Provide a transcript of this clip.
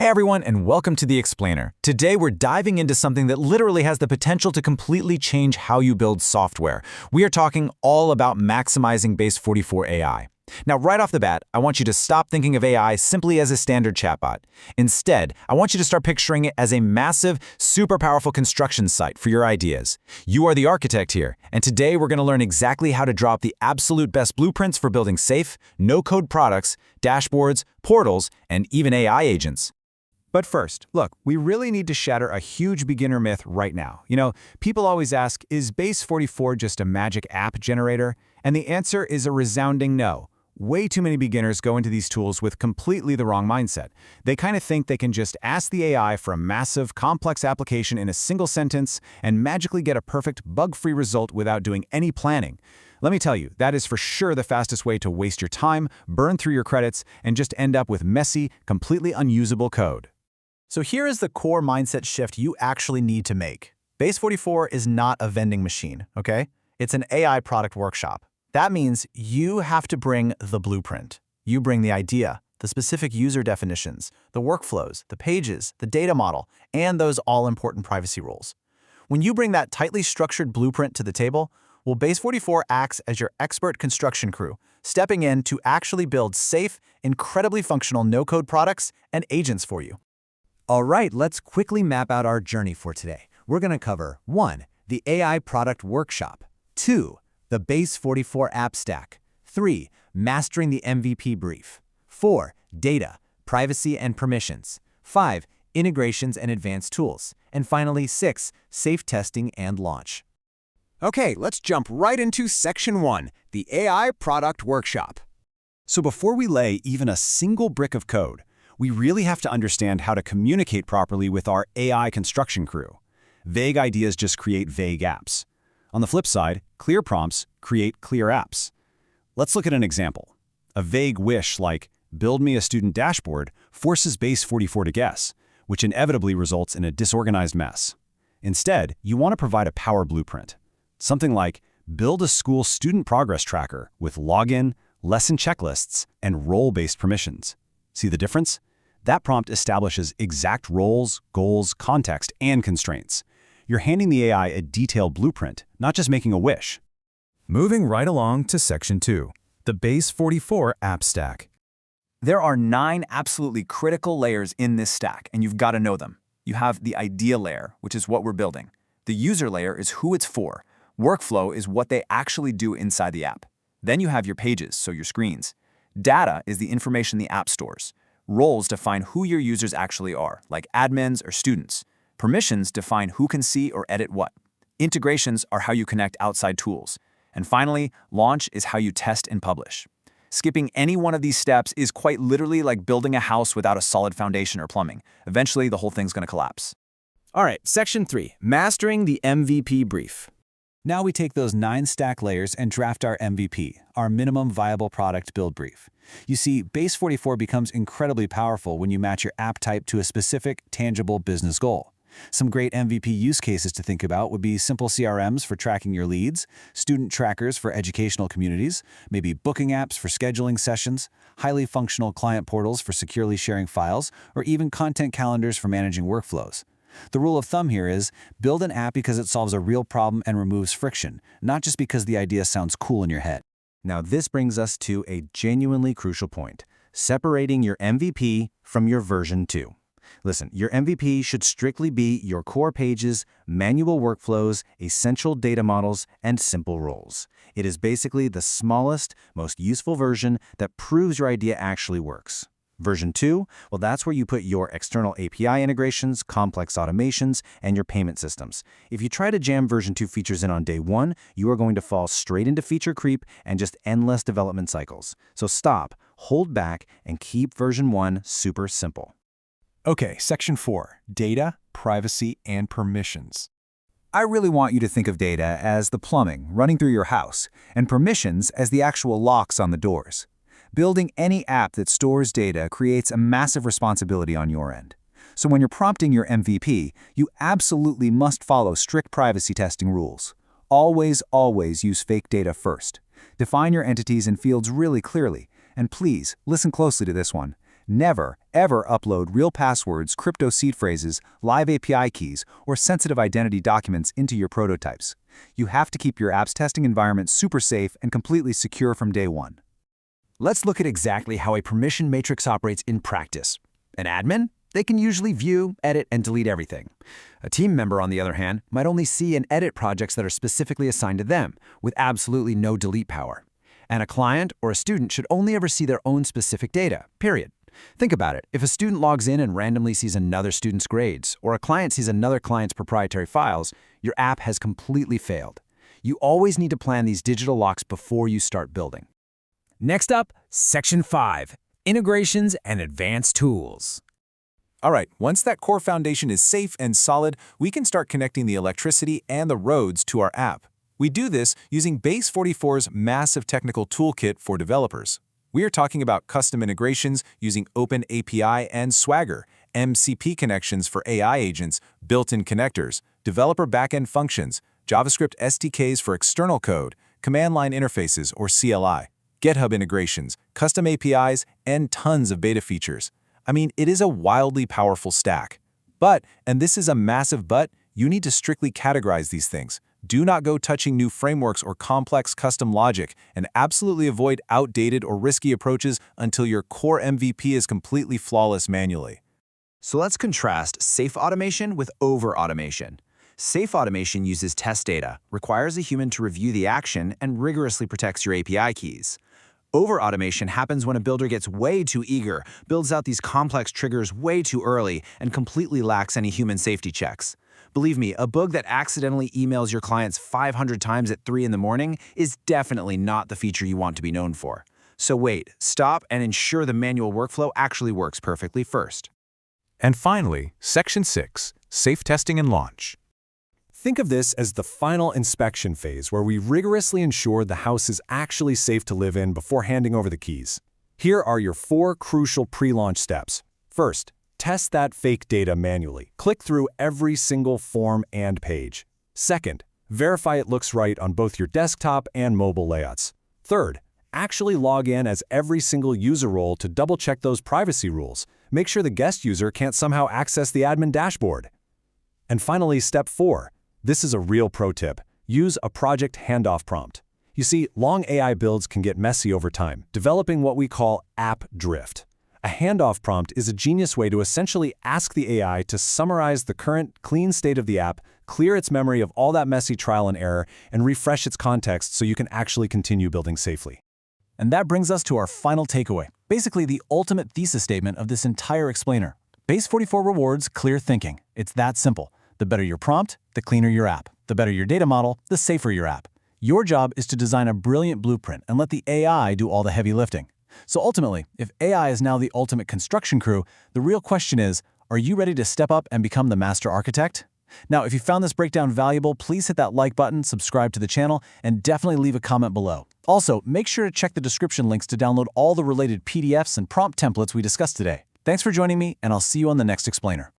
Hey everyone, and welcome to The Explainer. Today we're diving into something that literally has the potential to completely change how you build software. We are talking all about maximizing Base44 AI. Now, right off the bat, I want you to stop thinking of AI simply as a standard chatbot. Instead, I want you to start picturing it as a massive, super powerful construction site for your ideas. You are the architect here, and today we're going to learn exactly how to draw up the absolute best blueprints for building safe, no-code products, dashboards, portals, and even AI agents. But first, look, we really need to shatter a huge beginner myth right now. People always ask, is Base44 just a magic app generator? And the answer is a resounding no. Way too many beginners go into these tools with completely the wrong mindset. They kind of think they can just ask the AI for a massive, complex application in a single sentence and magically get a perfect, bug-free result without doing any planning. Let me tell you, that is for sure the fastest way to waste your time, burn through your credits, and just end up with messy, completely unusable code. So here is the core mindset shift you actually need to make. Base44 is not a vending machine, okay? It's an AI product workshop. That means you have to bring the blueprint. You bring the idea, the specific user definitions, the workflows, the pages, the data model, and those all-important privacy rules. When you bring that tightly structured blueprint to the table, well, Base44 acts as your expert construction crew, stepping in to actually build safe, incredibly functional no-code products and agents for you. All right, let's quickly map out our journey for today. We're going to cover 1. The AI product workshop, 2. The Base44 app stack, 3. Mastering the MVP brief, 4. Data, privacy and permissions, 5. Integrations and advanced tools, and finally 6. Safe testing and launch. Okay, let's jump right into Section 1, the AI product workshop. So before we lay even a single brick of code, we really have to understand how to communicate properly with our AI construction crew. Vague ideas just create vague apps. On the flip side, clear prompts create clear apps. Let's look at an example. A vague wish like, build me a student dashboard, forces Base44 to guess, which inevitably results in a disorganized mess. Instead, you want to provide a power blueprint. Something like, build a school student progress tracker with login, lesson checklists, and role-based permissions. See the difference? That prompt establishes exact roles, goals, context, and constraints. You're handing the AI a detailed blueprint, not just making a wish. Moving right along to Section 2, the Base44 app stack. There are 9 absolutely critical layers in this stack, and you've got to know them. You have the idea layer, which is what we're building. The user layer is who it's for. Workflow is what they actually do inside the app. Then you have your pages, so your screens. Data is the information the app stores. Roles define who your users actually are, like admins or students. Permissions define who can see or edit what. Integrations are how you connect outside tools. And finally, launch is how you test and publish. Skipping any one of these steps is quite literally like building a house without a solid foundation or plumbing. Eventually, the whole thing's going to collapse. All right, Section 3, Mastering the MVP brief. Now we take those 9 stack layers and draft our MVP, our minimum viable product build brief. You see, Base44 becomes incredibly powerful when you match your app type to a specific, tangible business goal. Some great MVP use cases to think about would be simple CRMs for tracking your leads, student trackers for educational communities, maybe booking apps for scheduling sessions, highly functional client portals for securely sharing files, or even content calendars for managing workflows. The rule of thumb here is, build an app because it solves a real problem and removes friction, not just because the idea sounds cool in your head. Now this brings us to a genuinely crucial point, separating your MVP from your version 2. Listen, your MVP should strictly be your core pages, manual workflows, essential data models, and simple roles. It is basically the smallest, most useful version that proves your idea actually works. Version 2, well, that's where you put your external API integrations, complex automations, and your payment systems. If you try to jam version 2 features in on day 1, you are going to fall straight into feature creep and just endless development cycles. So stop, hold back, and keep version 1 super simple. Okay, Section 4, Data, Privacy, and Permissions. I really want you to think of data as the plumbing running through your house, and permissions as the actual locks on the doors. Building any app that stores data creates a massive responsibility on your end. So when you're prompting your MVP, you absolutely must follow strict privacy testing rules. Always, always use fake data first. Define your entities and fields really clearly, and please, listen closely to this one. Never, ever upload real passwords, crypto seed phrases, live API keys, or sensitive identity documents into your prototypes. You have to keep your app's testing environment super safe and completely secure from day one. Let's look at exactly how a permission matrix operates in practice. An admin? They can usually view, edit, and delete everything. A team member, on the other hand, might only see and edit projects that are specifically assigned to them, with absolutely no delete power. And a client or a student should only ever see their own specific data, period. Think about it. If a student logs in and randomly sees another student's grades, or a client sees another client's proprietary files, your app has completely failed. You always need to plan these digital locks before you start building. Next up, Section 5, Integrations and Advanced Tools. All right, once that core foundation is safe and solid, we can start connecting the electricity and the roads to our app. We do this using Base44's massive technical toolkit for developers. We are talking about custom integrations using Open API and Swagger, MCP connections for AI agents, built-in connectors, developer backend functions, JavaScript SDKs for external code, command line interfaces or CLI, GitHub integrations, custom APIs, and tons of beta features. I mean, it is a wildly powerful stack. But, and this is a massive but, you need to strictly categorize these things. Do not go touching new frameworks or complex custom logic, and absolutely avoid outdated or risky approaches until your core MVP is completely flawless manually. So let's contrast safe automation with over-automation. Safe automation uses test data, requires a human to review the action, and rigorously protects your API keys. Over-automation happens when a builder gets way too eager, builds out these complex triggers way too early, and completely lacks any human safety checks. Believe me, a bug that accidentally emails your clients 500 times at 3 in the morning is definitely not the feature you want to be known for. So wait, stop, and ensure the manual workflow actually works perfectly first. And finally, Section 6, Safe Testing and Launch. Think of this as the final inspection phase where we rigorously ensure the house is actually safe to live in before handing over the keys. Here are your 4 crucial pre-launch steps. First, test that fake data manually. Click through every single form and page. Second, verify it looks right on both your desktop and mobile layouts. Third, actually log in as every single user role to double-check those privacy rules. Make sure the guest user can't somehow access the admin dashboard. And finally, step 4. This is a real pro tip. Use a project handoff prompt. You see, long AI builds can get messy over time, developing what we call app drift. A handoff prompt is a genius way to essentially ask the AI to summarize the current, clean state of the app, clear its memory of all that messy trial and error, and refresh its context so you can actually continue building safely. And that brings us to our final takeaway, basically the ultimate thesis statement of this entire explainer. Base44 rewards clear thinking. It's that simple. The better your prompt, the cleaner your app. The better your data model, the safer your app. Your job is to design a brilliant blueprint and let the AI do all the heavy lifting. So ultimately, if AI is now the ultimate construction crew, the real question is, are you ready to step up and become the master architect? Now, if you found this breakdown valuable, please hit that like button, subscribe to the channel, and definitely leave a comment below. Also, make sure to check the description links to download all the related PDFs and prompt templates we discussed today. Thanks for joining me, and I'll see you on the next explainer.